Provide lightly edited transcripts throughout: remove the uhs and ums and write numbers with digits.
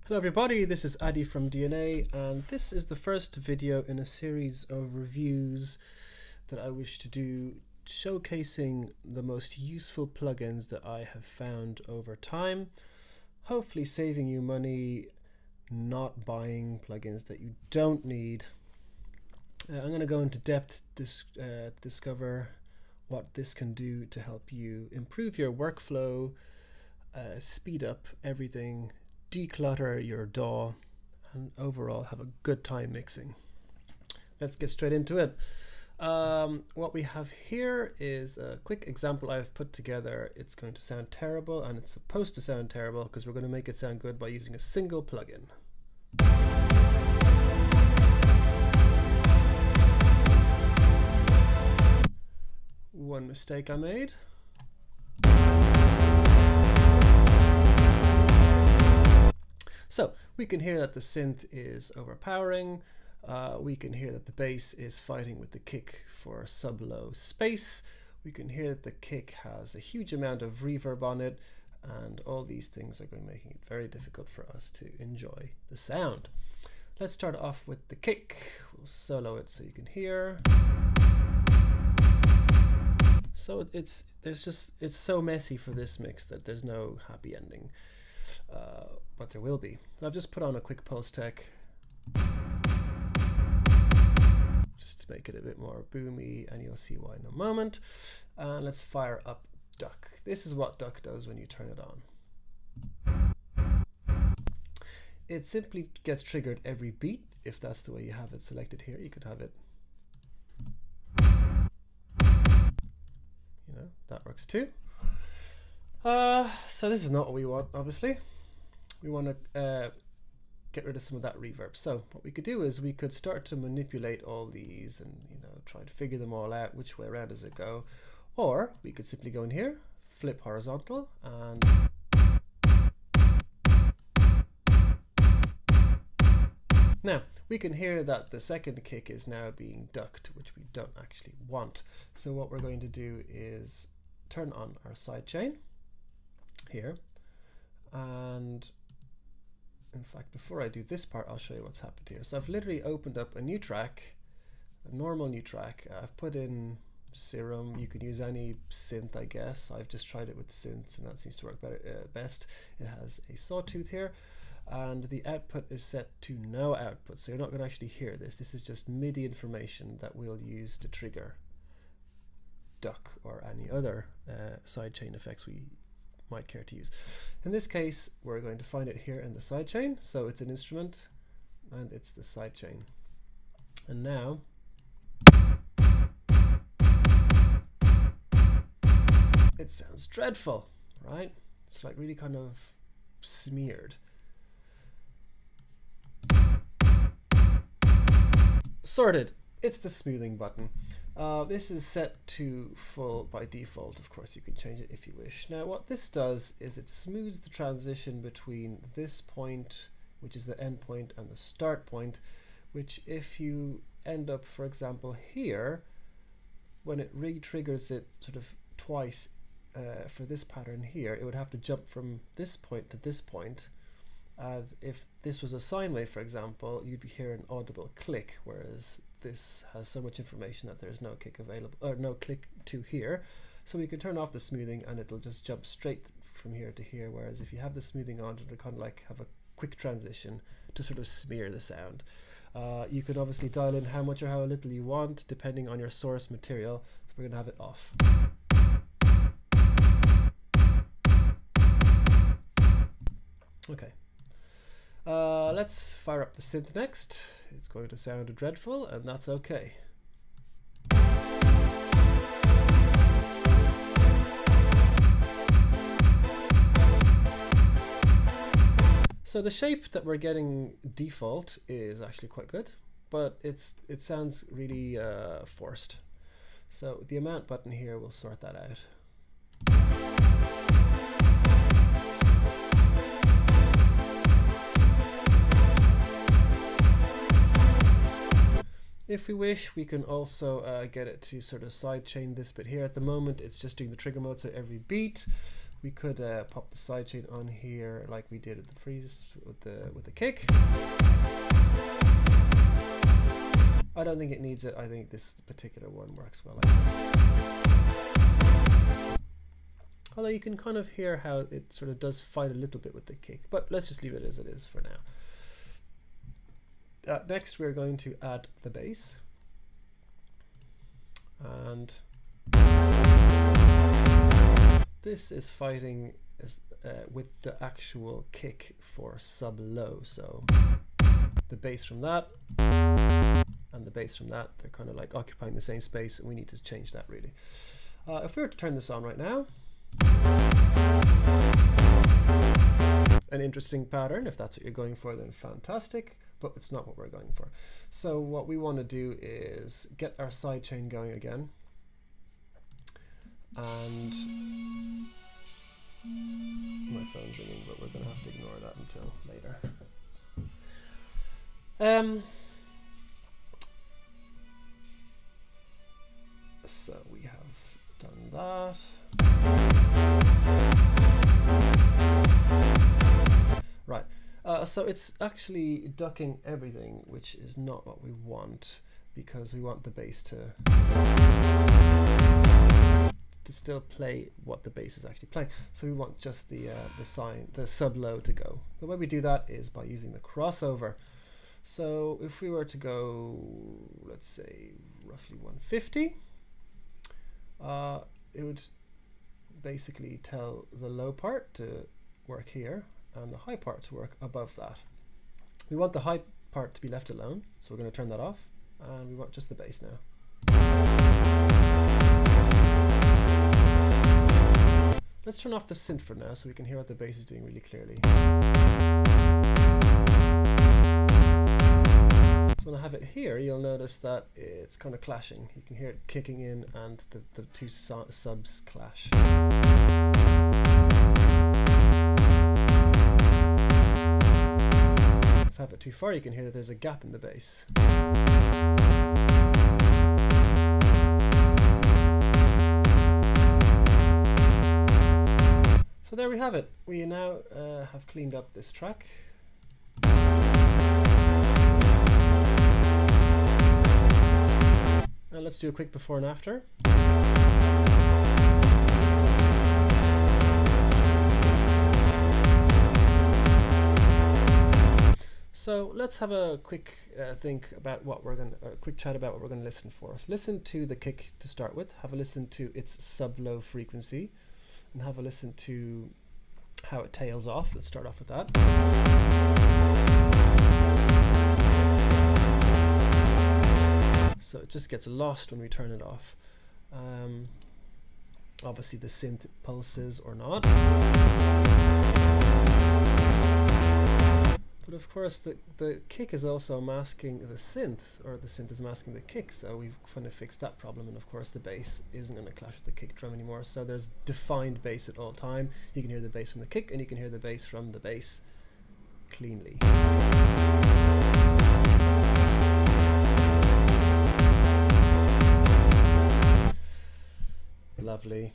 Hello everybody, this is Adi from DNA, and this is the first video in a series of reviews that I wish to do showcasing the most useful plugins that I have found over time, hopefully saving you money not buying plugins that you don't need. I'm going to go into depth to discover what this can do to help you improve your workflow, speed up everything, declutter your DAW, and overall have a good time mixing. Let's get straight into it. What we have here is a quick example I've put together. It's going to sound terrible, and it's supposed to sound terrible because we're going to make it sound good by using a single plugin. One mistake I made. So we can hear that the synth is overpowering. We can hear that the bass is fighting with the kick for sub-low space. We can hear that the kick has a huge amount of reverb on it, and all these things are going to make it very difficult for us to enjoy the sound. Let's start off with the kick. We'll solo it so you can hear. So it's so messy for this mix that there's no happy ending. But there will be. So I've just put on a quick pulse tech just to make it a bit more boomy, and you'll see why in a moment. Let's fire up duck. This is what duck does when you turn it on. It simply gets triggered every beat. If that's the way you have it selected here, you could have it, you know, that works too. So this is not what we want, obviously. We want to get rid of some of that reverb. So what we could do is we could start to manipulate all these and, you know, try to figure them all out. Which way around does it go? Or we could simply go in here, flip horizontal, and now we can hear that the second kick is now being ducked, which we don't actually want. So what we're going to do is turn on our sidechain here, and in fact, before I do this part, I'll show you what's happened here. So I've literally opened up a new track, a normal new track. I've put in Serum. You can use any synth, I guess. I've just tried it with synths, and that seems to work better, best. It has a sawtooth here, and the output is set to no output. So you're not going to actually hear this. This is just MIDI information that we'll use to trigger duck or any other sidechain effects we might care to use. In this case, we're going to find it here in the sidechain. So it's an instrument, and it's the sidechain. And now it sounds dreadful, right? It's like really kind of smeared. Sorted. It's the smoothing button. This is set to full by default. Of course, you can change it if you wish. Now, what this does is it smooths the transition between this point, which is the end point, and the start point, which if you end up, for example, here, when it re-triggers it sort of twice for this pattern here, it would have to jump from this point to this point. And if this was a sine wave, for example, you'd be hearing an audible click, whereas this has so much information that there's no kick available, or no click to here. So we can turn off the smoothing and it'll just jump straight from here to here, whereas if you have the smoothing on, it'll kind of like have a quick transition to sort of smear the sound. You can obviously dial in how much or how little you want depending on your source material. So we're going to have it off. Okay. Let's fire up the synth next. It's going to sound dreadful, and that's okay. So the shape that we're getting default is actually quite good, but it sounds really forced. So the amount button here will sort that out. If we wish, we can also get it to sort of sidechain this bit here. At the moment, it's just doing the trigger mode, so every beat We could pop the sidechain on here like we did at the freeze with the kick. I don't think it needs it. I think this particular one works well like this. Although you can kind of hear how it sort of does fight a little bit with the kick, but let's just leave it as it is for now. Next we're going to add the bass, and this is fighting with the actual kick for sub low, so the bass from that and the bass from that, they're kind of like occupying the same space, and we need to change that really. If we were to turn this on right now, an interesting pattern. If that's what you're going for, then fantastic, but it's not what we're going for. So what we want to do is get our sidechain going again, and my phone's ringing, but we're going to have to ignore that until later. So we have done that. Right, so it's actually ducking everything, which is not what we want, because we want the bass to still play what the bass is actually playing. So we want just the sub low to go. The way we do that is by using the crossover. So if we were to go, let's say roughly 150, it would basically tell the low part to work here and the high part to work above that. We want the high part to be left alone, so we're going to turn that off, and we want just the bass now. Let's turn off the synth for now so we can hear what the bass is doing really clearly. So when I have it here, you'll notice that it's kind of clashing. You can hear it kicking in, and the two subs clash. If I have it too far, you can hear that there's a gap in the bass. So there we have it. We now have cleaned up this track. And let's do a quick before and after. So let's have a quick think about what we're going to, a quick chat about what we're going to listen for. So listen to the kick to start with, have a listen to its sub-low frequency, and have a listen to how it tails off. Let's start off with that. So it just gets lost when we turn it off. Obviously the synth pulses or not. But of course the kick is also masking the synth, or the synth is masking the kick, so we've kind of fixed that problem, and of course the bass isn't going to clash with the kick drum anymore, so there's defined bass at all time. You can hear the bass from the kick, and you can hear the bass from the bass cleanly. Lovely.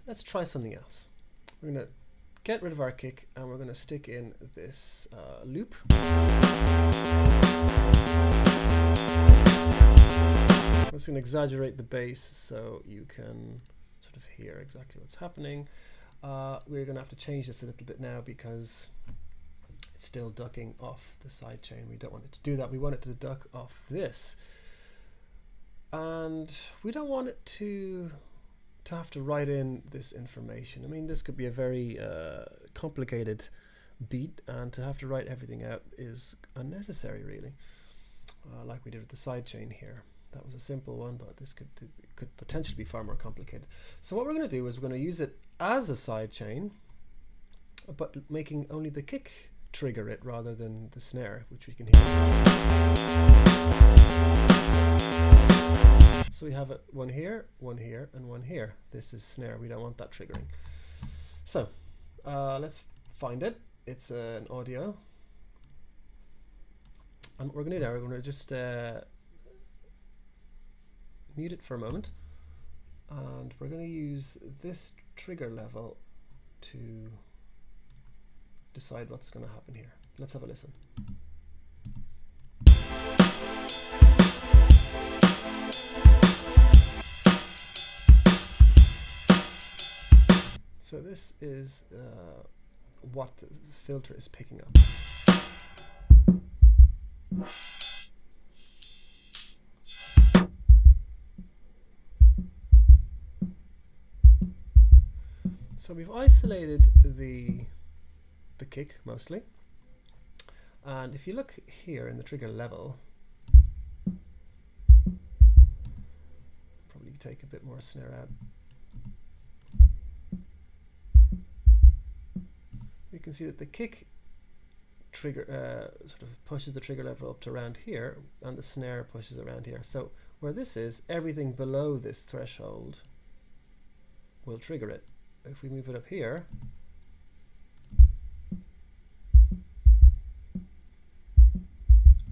Let's try something else. We're going to get rid of our kick, and we're going to stick in this loop. I'm just going to exaggerate the bass so you can sort of hear exactly what's happening. We're going to have to change this a little bit now because it's still ducking off the sidechain. We don't want it to do that. We want it to duck off this. And we don't want it to have to write in this information. I mean, this could be a very complicated beat, and to have to write everything out is unnecessary, really. Like we did with the sidechain here. That was a simple one, but this could potentially be far more complicated. So what we're going to do is we're going to use it as a sidechain, but making only the kick trigger it rather than the snare, which we can hear. So we have one here, and one here. This is snare. We don't want that triggering. So let's find it. It's an audio. And what we're going to do now, we're going to just mute it for a moment. And we're going to use this trigger level to decide what's going to happen here. Let's have a listen. So this is what the filter is picking up. So we've isolated the kick mostly, and if you look here in the trigger level, probably take a bit more snare out. You can see that the kick trigger sort of pushes the trigger level up to around here, and the snare pushes around here. So where this is, everything below this threshold will trigger it. If we move it up here,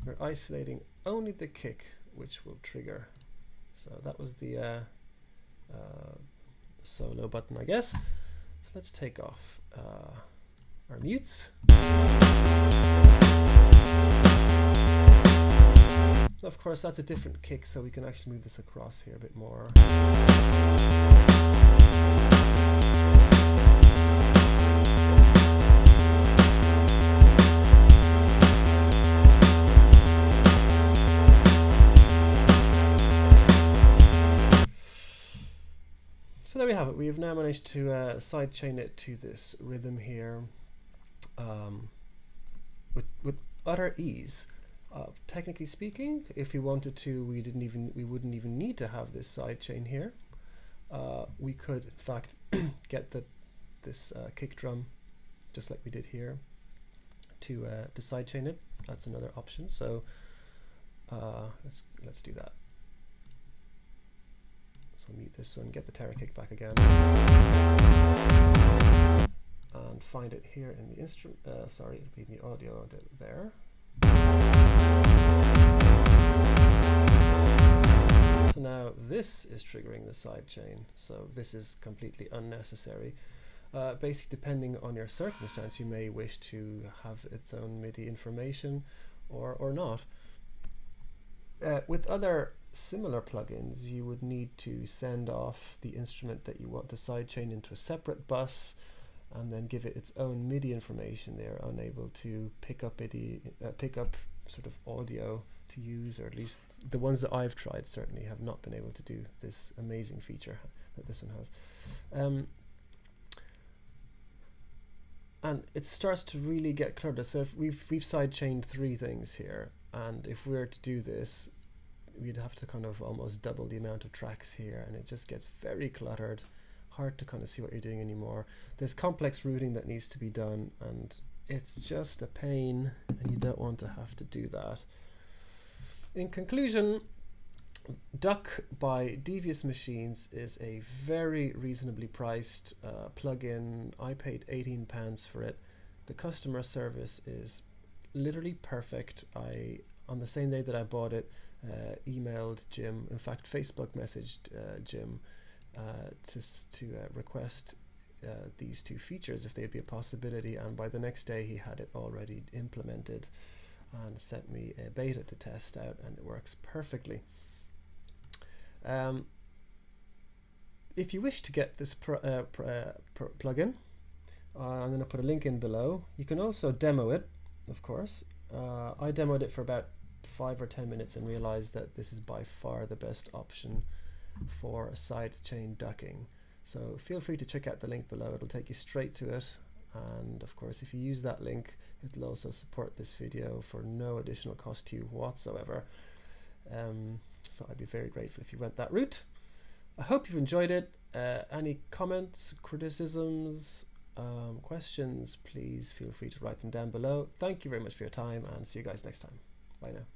we're isolating only the kick, which will trigger. So that was the solo button, I guess. So let's take off our mutes. Of course, that's a different kick, so we can actually move this across here a bit more. So there we have it. We have now managed to sidechain it to this rhythm here with utter ease. Technically speaking, if we wanted to, we wouldn't even need to have this sidechain here. We could, in fact, get this kick drum, just like we did here, to sidechain it. That's another option. So let's do that. So mute this one, get the terror kick back again, and find it here in the instrument. Sorry, it'll be in the audio there. So now this is triggering the sidechain. So this is completely unnecessary. Basically, depending on your circumstance, you may wish to have its own MIDI information or not. With other similar plugins, you would need to send off the instrument that you want to sidechain into a separate bus and then give it its own MIDI information. They're unable to pick up MIDI, pick up sort of audio to use, or at least the ones that I've tried certainly have not been able to do this amazing feature that this one has. And it starts to really get cluttered. So if we've sidechained 3 things here, and if we were to do this, we'd have to kind of almost double the amount of tracks here, and it just gets very cluttered, hard to kind of see what you're doing anymore. There's complex routing that needs to be done, and it's just a pain, and you don't want to have to do that. In conclusion, Duck by Devious Machines is a very reasonably priced plugin. I paid £18 for it. The customer service is literally perfect. On the same day that I bought it, emailed Jim, in fact Facebook messaged Jim to request these 2 features if they'd be a possibility, and by the next day he had it already implemented and sent me a beta to test out, and it works perfectly. If you wish to get this plugin, I'm going to put a link in below. You can also demo it, of course. I demoed it for about 5 or 10 minutes and realized that this is by far the best option for sidechain ducking. So feel free to check out the link below. It'll take you straight to it, and of course if you use that link, it'll also support this video for no additional cost to you whatsoever. So I'd be very grateful if you went that route. I hope you've enjoyed it. Any comments, criticisms, questions, please feel free to write them down below. Thank you very much for your time, and see you guys next time. Bye now.